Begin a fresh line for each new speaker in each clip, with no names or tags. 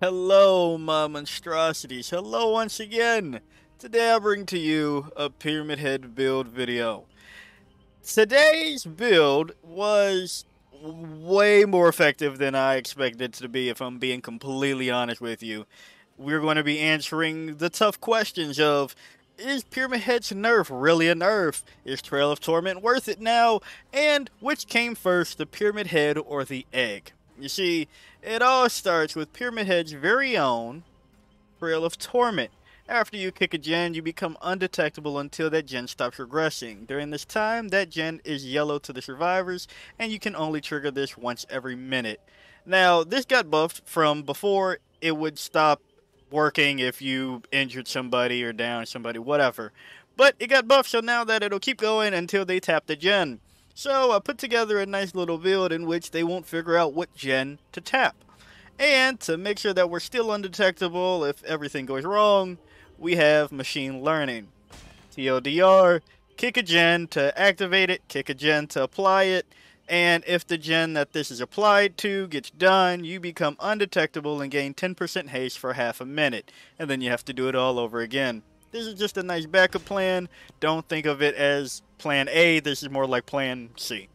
Hello, my monstrosities. Hello once again. Today I bring to you a Pyramid Head build video. Today's build was way more effective than I expected it to be, if I'm being completely honest with you. We're going to be answering the tough questions of, is Pyramid Head's nerf really a nerf? Is Trail of Torment worth it now? And which came first, the Pyramid Head or the egg? You see, it all starts with Pyramid Head's very own Trail of Torment. After you kick a gen, you become undetectable until that gen stops regressing. During this time, that gen is yellow to the survivors, and you can only trigger this once every minute. Now, this got buffed from before. It would stop working if you injured somebody or downed somebody, whatever. But it got buffed, so now that it'll keep going until they tap the gen. So I put together a nice little build in which they won't figure out what gen to tap. And to make sure that we're still undetectable if everything goes wrong, we have machine learning. TLDR, kick a gen to activate it, kick a gen to apply it, and if the gen that this is applied to gets done, you become undetectable and gain 10% haste for half a minute, and then you have to do it all over again. This is just a nice backup plan. Don't think of it as plan A, this is more like plan C.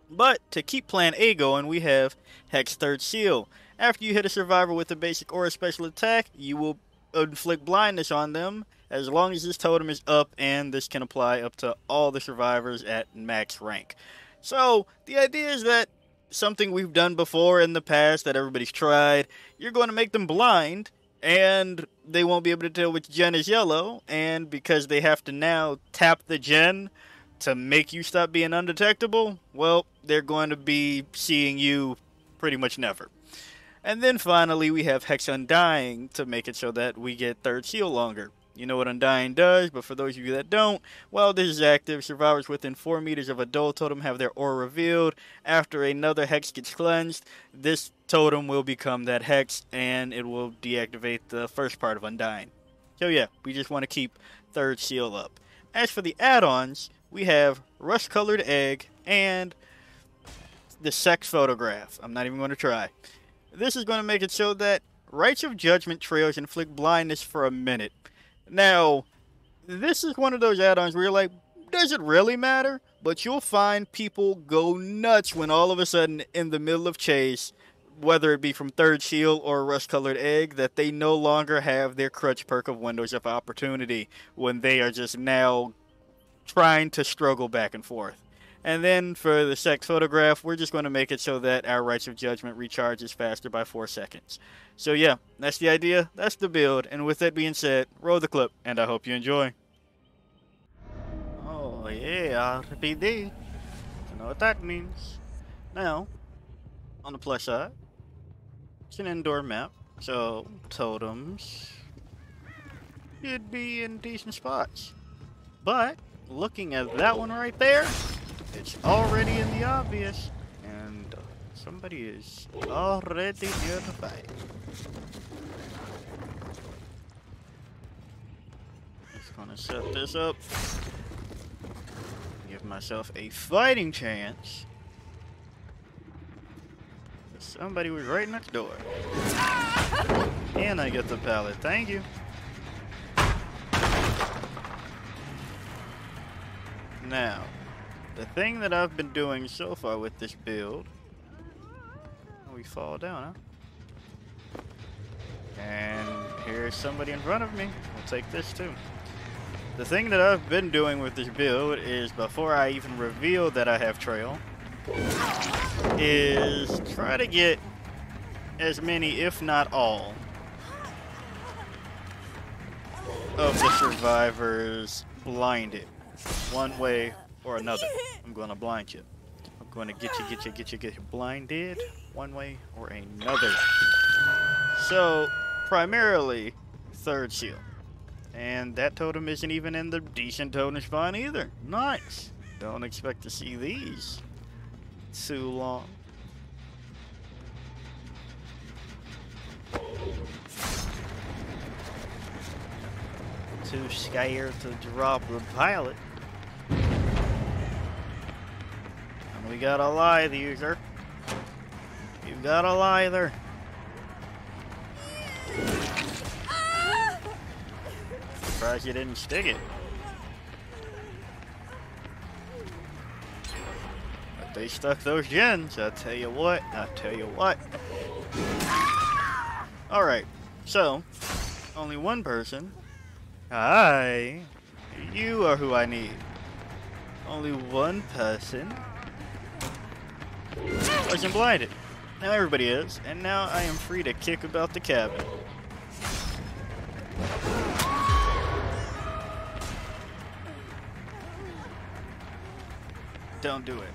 But to keep plan A going, we have Hex Third Seal. After you hit a survivor with a basic or a special attack, you will inflict blindness on them as long as this totem is up, and this can apply up to all the survivors at max rank. So the idea is that something we've done before in the past that everybody's tried, you're going to make them blind and they won't be able to tell which gen is yellow, and because they have to now tap the gen to make you stop being undetectable, well, they're going to be seeing you pretty much never. And then finally, we have Hex Undying to make it so that we get Third Seal longer. You know what Undying does, but for those of you that don't, while this is active, survivors within 4 meters of a dull totem have their aura revealed. After another Hex gets cleansed, this totem will become that Hex, and it will deactivate the first part of Undying. So yeah, we just want to keep Third Seal up. As for the add-ons, we have Rust-Colored Egg and the Sex Photograph. I'm not even going to try. This is going to make it so that Rites of Judgment trails inflict blindness for a minute. Now, this is one of those add-ons where you're like, does it really matter? But you'll find people go nuts when all of a sudden, in the middle of chase, whether it be from Third Seal or Rust-Colored Egg, that they no longer have their crutch perk of Windows of Opportunity when they are just now trying to struggle back and forth. And then for the Sex Photograph, we're just going to make it so that our Rites of Judgment recharges faster by 4 seconds. So yeah, that's the idea, that's the build, and with that being said, roll the clip, and I hope you enjoy. Oh yeah, DbD. You know what that means. Now, on the plus side, it's an indoor map, so totems should be in decent spots. But, looking at that one right there, it's already in the obvious, and somebody is already nearby. Just gonna set this up, give myself a fighting chance. Somebody was right next door. And I get the pallet, thank you. Now, the thing that I've been doing so far with this build, we fall down, huh? And here's somebody in front of me. We'll take this too. The thing that I've been doing with this build is, before I even reveal that I have trail, is try to get as many, if not all, of the survivors blinded one way or another. I'm gonna blind you. I'm gonna get you blinded one way or another. So, primarily, Third Seal. And that totem isn't even in the decent totem spawn either. Nice. Don't expect to see these too long. Too scared to drop the pilot. We gotta lie, the user. You gotta lie there. surprised you didn't stick it. But they stuck those gens, I'll tell you what. Alright, so, only one person. Hi. You are who I need. Only one person wasn't blinded. Now everybody is, and now I am free to kick about the cabin. Don't do it.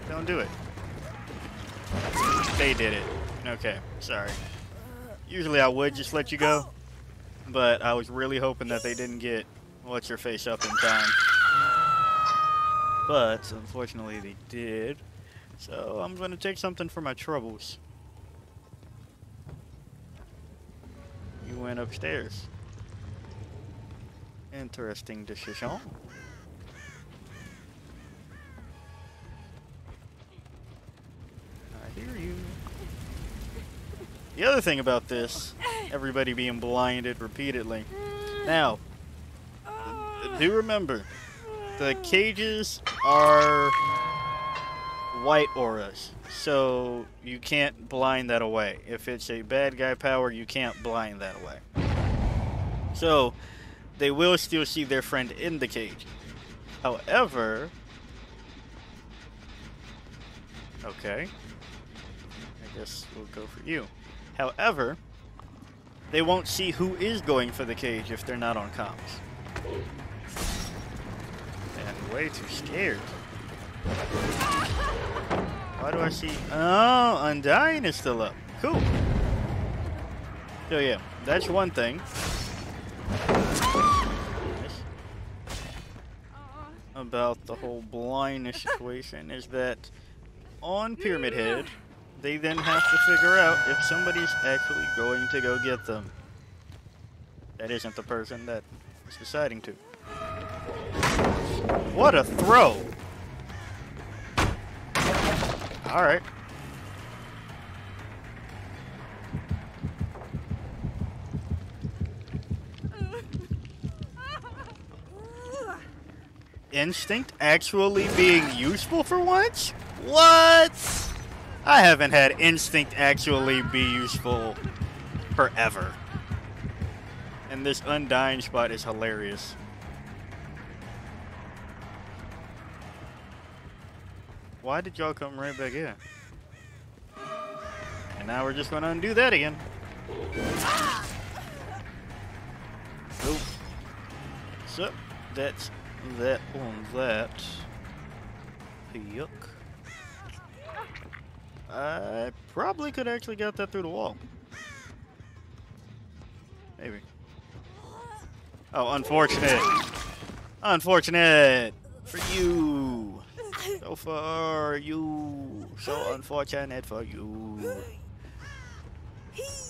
Don't do it. They did it. Okay, sorry. Usually I would just let you go, but I was really hoping that they didn't get what's-her-face up in time. But, unfortunately, they did. So, I'm going to take something for my troubles. You went upstairs. Interesting decision. I hear you. The other thing about this, everybody being blinded repeatedly. Now, do remember, the cages are white auras, so you can't blind that away. If it's a bad guy power, you can't blind that away. So, they will still see their friend in the cage. However, okay, I guess we'll go for you. However, they won't see who is going for the cage if they're not on comms. And way too scared. Why do I see... Oh, Undying is still up. Cool. So yeah, that's one thing. About the whole blindness situation is that on Pyramid Head, they then have to figure out if somebody's actually going to go get them. That isn't the person that is deciding to. What a throw! Alright. Instinct actually being useful for once? What? I haven't had instinct actually be useful forever. And this Undying spot is hilarious. Why did y'all come right back in? And now we're just gonna undo that again. Nope. So, that's that on that. Yuck. I probably could actually get that through the wall. Maybe. Oh, unfortunate. Unfortunate for you. So for you. So unfortunate for you.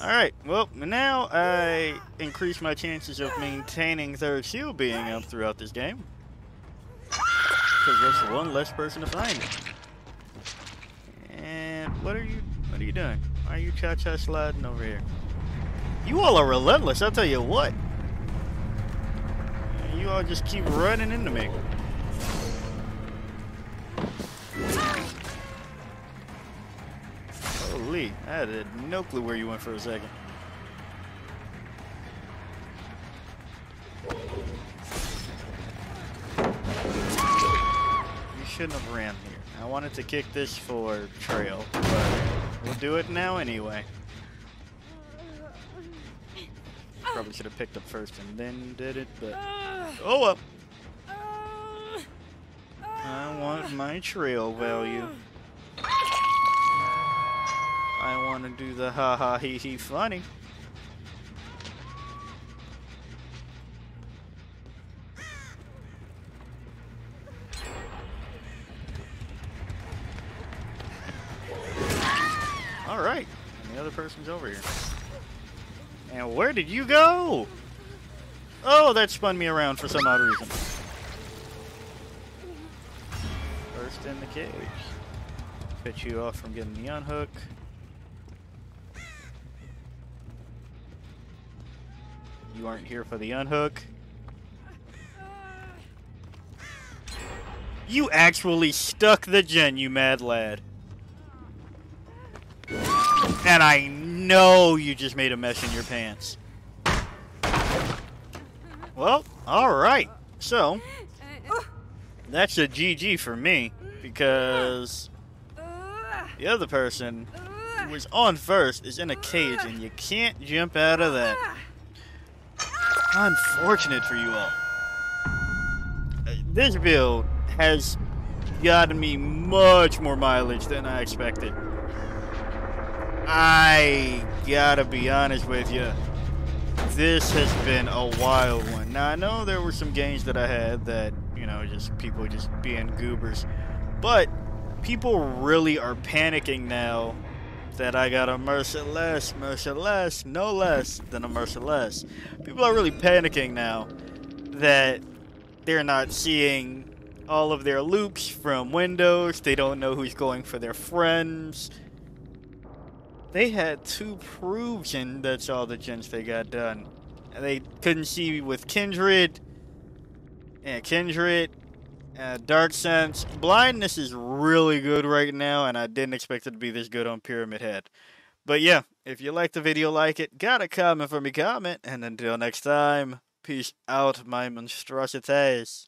Alright, well, now I increase my chances of maintaining third shield being up throughout this game. Because there's one less person to find it. And what are you doing? Why are you cha-cha sliding over here? You all are relentless, I'll tell you what. You all just keep running into me. Holy, I had no clue where you went for a second. You shouldn't have ran here. I wanted to kick this for trail, but we'll do it now anyway. Probably should have picked up first and then did it, but oh well. I want my trail value. I want to do the ha ha he he funny. All right, and the other person's over here. And where did you go? Oh, that spun me around for some odd reason. First in the cage. Pitch you off from getting the unhook. You aren't here for the unhook. You actually stuck the gen, you mad lad. And I know you just made a mess in your pants. Well, alright. So, that's a GG for me, because the other person who was on first is in a cage, and you can't jump out of that. Unfortunate for you all. This build has gotten me much more mileage than I expected. I gotta be honest with you. This has been a wild one. Now, I know there were some games that I had that, you know, just people just being goobers. But people really are panicking now that I got a merciless, no less than a merciless. People are really panicking now that they're not seeing all of their loops from windows. They don't know who's going for their friends. They had 2 proofs, and that's all the gens they got done. And they couldn't see with Kindred. Dark Sense. Blindness is really good right now, and I didn't expect it to be this good on Pyramid Head. But yeah, if you like the video, like it. Got a comment for me, comment. And until next time, peace out, my monstrosities.